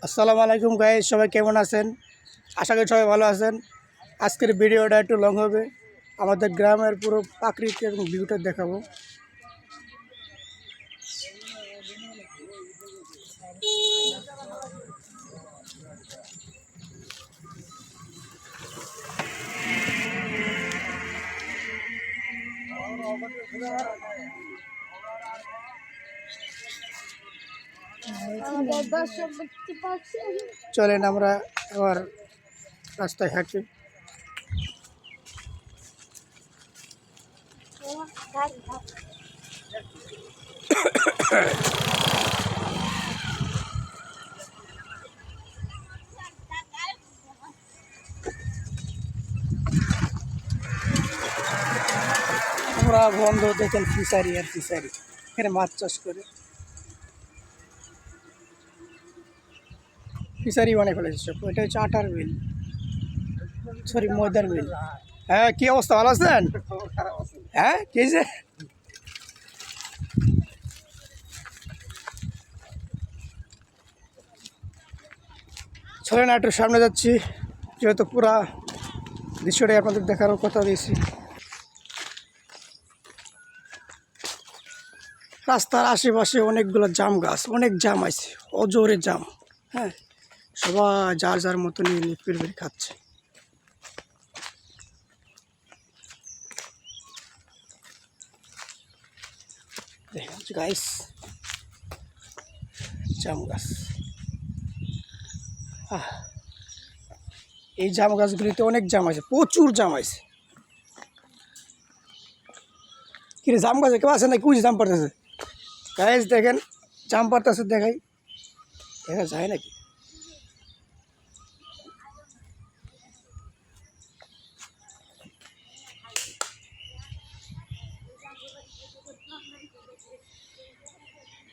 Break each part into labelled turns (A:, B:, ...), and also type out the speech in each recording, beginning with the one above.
A: আসসালামু আলাইকুম গাইস, সবাই কেমন আছেন? আশা করি সবাই ভালো আছেন। আজকের ভিডিওটা একটু লং হবে। আমাদের গ্রামের পুরো প্রাকৃতিক এবং ভিউটা দেখাবো। চলেন আমরা আবার রাস্তায় হাঁটি। আমরা বন্ধ দেখেন ফিশারি আর ফিশারি, এখানে মাছ চাষ করে ফিশারি বানিয়ে ফেলেছে সব। এটা হচ্ছে আটার মিল, সরি ময়দার মিল। হ্যাঁ, কি অবস্থা, ভালো আছেন? হ্যাঁ, কি হয়েছে? চলে না, একটু সামনে যাচ্ছি, যেহেতু পুরা দৃশ্যটাই আপনাদের দেখার কথা দিয়েছি। রাস্তার আশেপাশে অনেকগুলো জাম গাছ, অনেক জাম আছে, অজোরে জাম। হ্যাঁ, সবাই যার যার মতো নিয়ে নিয়ে পেরে খাচ্ছে। দেখুন গাইস, জাম গাছ। এই জাম গাছগুলিতে অনেক জাম আছে, প্রচুর জাম আছে। কিরে, জাম গাছে কেউ আছে না? কুচ জাম পড়তেছে গাইস, দেখেন জাম পড়তেছে, দেখাই, দেখা যায় নাকি?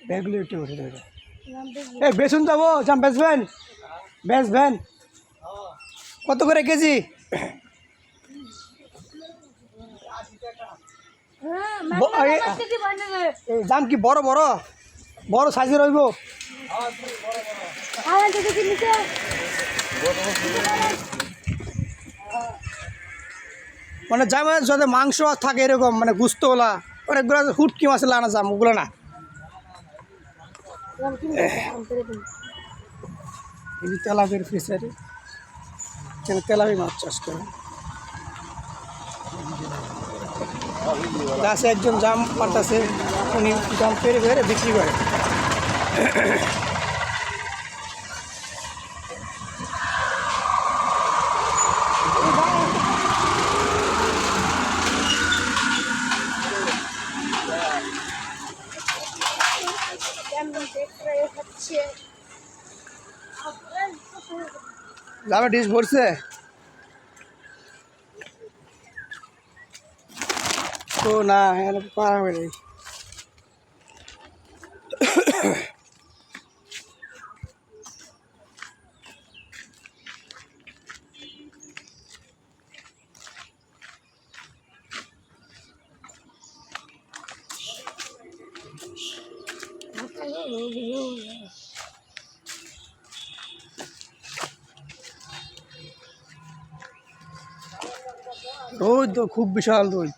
A: ব্যাগগুলো একটু উঠে দেবে। এই বেসুন যাবো, জাম বেচবেন? বেচবেন কত করে কেজি? জাম কি বড় বড় বড় সাইজের হইব? মানে জামের সাথে মাংস থাকে এরকম, মানে গুস্তওয়ালা অনেকগুলো হুটকি মাছের লানা জাম, ওগুলো না। তেলাপির ফিশারি, এখানে তেলাপি মাছ চাষ করে। গাছে একজন জাম পারতেছে, উনি জাম পেরে পেরে বিক্রি করে। জামে ডিশ ভরছে তো না, পারা হয়ে নেই। রোদ তো খুব বিশাল রোদ।